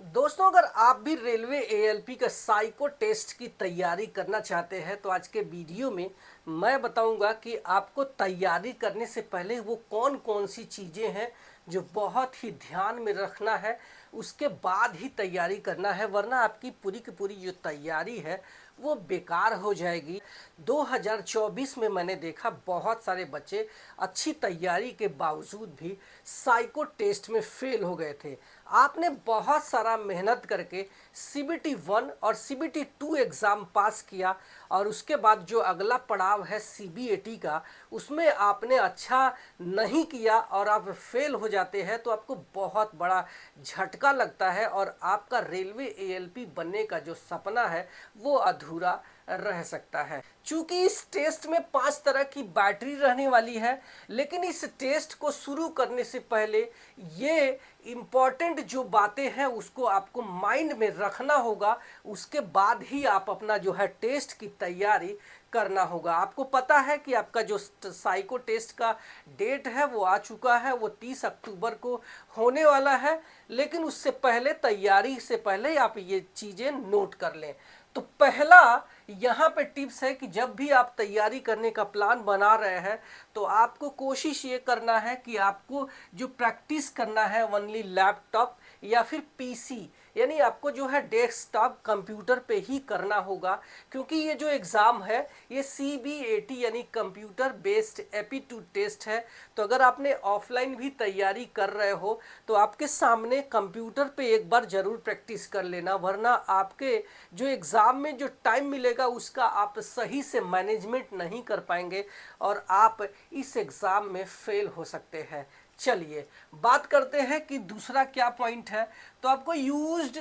दोस्तों, अगर आप भी रेलवे एएलपी का साइको टेस्ट की तैयारी करना चाहते हैं तो आज के वीडियो में मैं बताऊंगा कि आपको तैयारी करने से पहले वो कौन कौन सी चीज़ें हैं जो बहुत ही ध्यान में रखना है, उसके बाद ही तैयारी करना है, वरना आपकी पूरी की पूरी जो तैयारी है वो बेकार हो जाएगी। 2024 में मैंने देखा बहुत सारे बच्चे अच्छी तैयारी के बावजूद भी साइको टेस्ट में फेल हो गए थे। आपने बहुत सारा मेहनत करके सीबीटी 1 और सीबीटी 2 एग्ज़ाम पास किया और उसके बाद जो अगला पड़ाव है सीबीएटी का, उसमें आपने अच्छा नहीं किया और आप फेल हो जाते हैं तो आपको बहुत बड़ा झटका लगता है और आपका रेलवे एएलपी बनने का जो सपना है वो अधूरा रह सकता है। चूंकि इस टेस्ट में 5 तरह की बैटरी रहने वाली है, लेकिन इस टेस्ट को शुरू करने से पहले ये इम्पॉर्टेंट जो बातें हैं उसको आपको माइंड में रखना होगा। उसके बाद ही आप अपना जो है टेस्ट की तैयारी करना होगा। आपको पता है कि आपका जो साइको टेस्ट का डेट है वो आ चुका है, वो 30 अक्टूबर को होने वाला है, लेकिन उससे पहले, तैयारी से पहले आप ये चीज़ें नोट कर लें। तो पहला यहाँ पे टिप्स है कि जब भी आप तैयारी करने का प्लान बना रहे हैं तो आपको कोशिश ये करना है कि आपको जो प्रैक्टिस करना है ओनली लैपटॉप या फिर पीसी, यानी आपको जो है डेस्कटॉप कंप्यूटर पे ही करना होगा, क्योंकि ये जो एग्ज़ाम है ये सीबीएटी यानी कंप्यूटर बेस्ड एप्टीट्यूड टेस्ट है। तो अगर आपने ऑफलाइन भी तैयारी कर रहे हो तो आपके सामने कंप्यूटर पे एक बार ज़रूर प्रैक्टिस कर लेना, वरना आपके जो एग्ज़ाम में जो टाइम मिलेगा उसका आप सही से मैनेजमेंट नहीं कर पाएंगे और आप इस एग्ज़ाम में फेल हो सकते हैं। चलिए बात करते हैं कि दूसरा क्या पॉइंट है। तो आपको used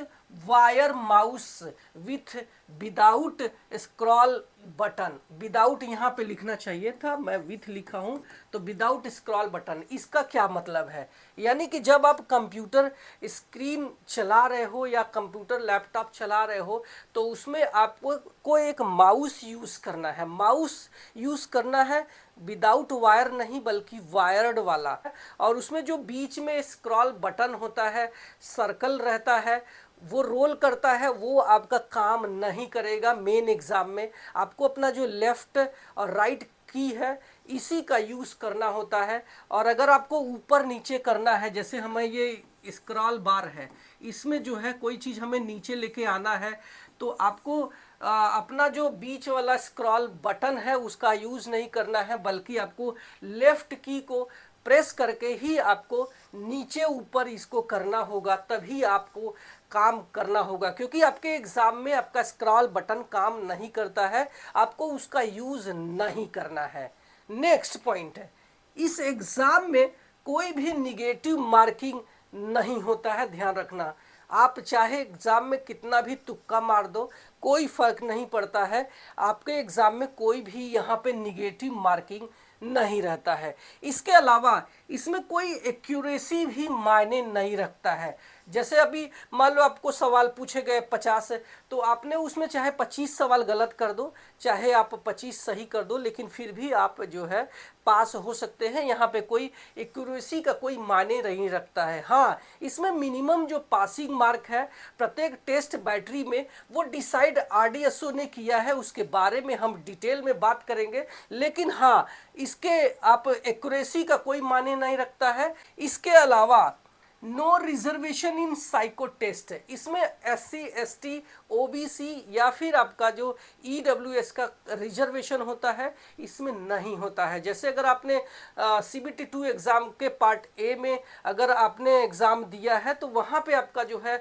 wire mouse with without scroll button, without यहाँ पे लिखना चाहिए था, मैं विथ लिखा हूँ, तो विदाउट स्क्रॉल बटन इसका क्या मतलब है? यानी कि जब आप कंप्यूटर स्क्रीन चला रहे हो या कंप्यूटर लैपटॉप चला रहे हो तो उसमें आपको एक माउस यूज़ करना है। माउस यूज़ करना है विदाउट वायर नहीं बल्कि वायर्ड वाला, और उसमें जो बीच में स्क्रॉल बटन होता है, सर्कल रहता है, वो रोल करता है, वो आपका काम नहीं करेगा। मेन एग्ज़ाम में आपको अपना जो लेफ़्ट और राइट की है इसी का यूज़ करना होता है। और अगर आपको ऊपर नीचे करना है, जैसे हमें ये स्क्रॉल बार है, इसमें जो है कोई चीज़ हमें नीचे लेके आना है तो आपको अपना जो बीच वाला स्क्रॉल बटन है उसका यूज़ नहीं करना है, बल्कि आपको लेफ़्ट की को प्रेस करके ही आपको नीचे ऊपर इसको करना होगा, तभी आपको काम करना होगा। क्योंकि आपके एग्ज़ाम में आपका स्क्रॉल बटन काम नहीं करता है, आपको उसका यूज़ नहीं करना है। नेक्स्ट पॉइंट है, इस एग्ज़ाम में कोई भी निगेटिव मार्किंग नहीं होता है, ध्यान रखना। आप चाहे एग्ज़ाम में कितना भी तुक्का मार दो, कोई फ़र्क नहीं पड़ता है, आपके एग्ज़ाम में कोई भी यहाँ पे निगेटिव मार्किंग नहीं रहता है। इसके अलावा इसमें कोई एक्यूरेसी भी मायने नहीं रखता है। जैसे अभी मान लो आपको सवाल पूछे गए 50, तो आपने उसमें चाहे 25 सवाल गलत कर दो, चाहे आप 25 सही कर दो, लेकिन फिर भी आप जो है पास हो सकते हैं। यहाँ पे कोई एक्यूरेसी का कोई मायने नहीं रखता है। हाँ, इसमें मिनिमम जो पासिंग मार्क है प्रत्येक टेस्ट बैटरी में वो डिसाइड आरडीएसओ ने किया है, उसके बारे में हम डिटेल में बात करेंगे। लेकिन हाँ, इसके आप एक्यूरेसी का कोई मायने नहीं रखता है। इसके अलावा no reservation in psycho test है, इसमें एससी एसटी ओबीसी या फिर आपका जो ईडब्ल्यूएस का रिजर्वेशन होता है इसमें नहीं होता है। जैसे अगर आपने सीबीटी 2 एग्ज़ाम के पार्ट ए में अगर आपने एग्ज़ाम दिया है तो वहाँ पे आपका जो है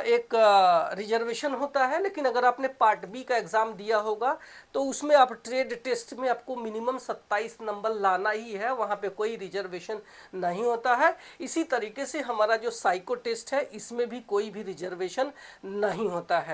एक रिजर्वेशन होता है, लेकिन अगर आपने पार्ट बी का एग्ज़ाम दिया होगा तो उसमें आप ट्रेड टेस्ट में आपको मिनिमम 27 नंबर लाना ही है, वहाँ पे कोई रिजर्वेशन नहीं होता है। इसी तरीके से हमारा जो साइको टेस्ट है इसमें भी कोई भी रिजर्वेशन नहीं होता है।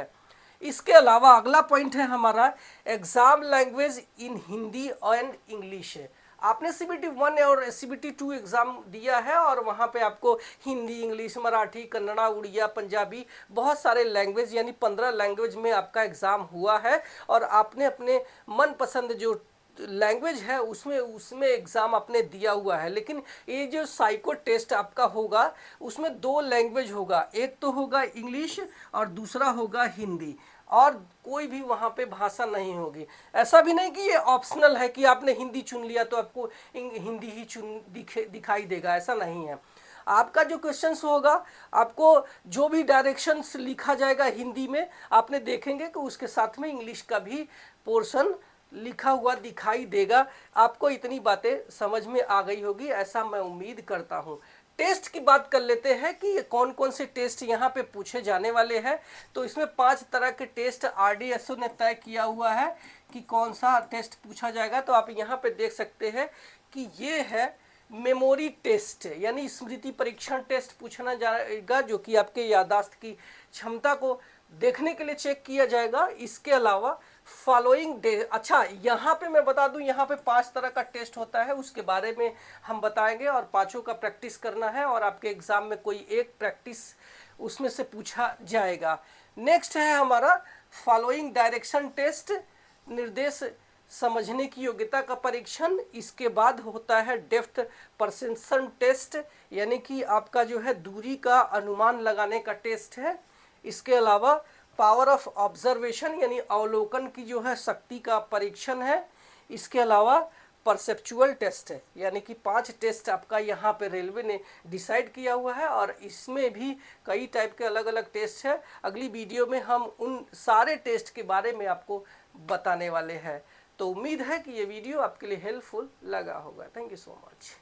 इसके अलावा अगला पॉइंट है हमारा exam language in Hindi and English है। आपने सीबीटी 1 और सीबीटी 2 एग्ज़ाम दिया है और वहाँ पे आपको हिंदी, इंग्लिश, मराठी, कन्नड़ा, उड़िया, पंजाबी, बहुत सारे लैंग्वेज यानी 15 लैंग्वेज में आपका एग्ज़ाम हुआ है और आपने अपने मनपसंद जो लैंग्वेज है उसमें उसमें एग्ज़ाम आपने दिया हुआ है, लेकिन ये जो साइको टेस्ट आपका होगा उसमें 2 लैंग्वेज होगा, एक तो होगा इंग्लिश और दूसरा होगा हिंदी, और कोई भी वहाँ पे भाषा नहीं होगी। ऐसा भी नहीं कि ये ऑप्शनल है कि आपने हिंदी चुन लिया तो आपको हिंदी ही दिखाई देगा, ऐसा नहीं है। आपका जो क्वेश्चंस होगा, आपको जो भी डायरेक्शंस लिखा जाएगा हिंदी में, आपने देखेंगे कि उसके साथ में इंग्लिश का भी पोर्शन लिखा हुआ दिखाई देगा। आपको इतनी बातें समझ में आ गई होगी, ऐसा मैं उम्मीद करता हूँ। टेस्ट की बात कर लेते हैं कि ये कौन कौन से टेस्ट यहाँ पे पूछे जाने वाले हैं। तो इसमें 5 तरह के टेस्ट आरडीएसओ ने तय किया हुआ है कि कौन सा टेस्ट पूछा जाएगा। तो आप यहाँ पे देख सकते हैं कि ये है मेमोरी टेस्ट, यानी स्मृति परीक्षण टेस्ट पूछना जाएगा, जो कि आपके याददाश्त की क्षमता को देखने के लिए चेक किया जाएगा। इसके अलावा फॉलोइंग डे, अच्छा यहाँ पे मैं बता दूं, यहाँ पे 5 तरह का टेस्ट होता है, उसके बारे में हम बताएंगे, और पांचों का प्रैक्टिस करना है और आपके एग्जाम में कोई एक प्रैक्टिस उसमें से पूछा जाएगा। नेक्स्ट है हमारा फॉलोइंग डायरेक्शन टेस्ट, निर्देश समझने की योग्यता का परीक्षण। इसके बाद होता है डेप्थ परसेप्शन टेस्ट, यानी कि आपका जो है दूरी का अनुमान लगाने का टेस्ट है। इसके अलावा पावर ऑफ ऑब्जर्वेशन, यानी अवलोकन की जो है शक्ति का परीक्षण है। इसके अलावा परसेप्चुअल टेस्ट है, यानी कि 5 टेस्ट आपका यहाँ पे रेलवे ने डिसाइड किया हुआ है, और इसमें भी कई टाइप के अलग अलग टेस्ट है। अगली वीडियो में हम उन सारे टेस्ट के बारे में आपको बताने वाले हैं। तो उम्मीद है कि ये वीडियो आपके लिए हेल्पफुल लगा होगा। Thank you so much.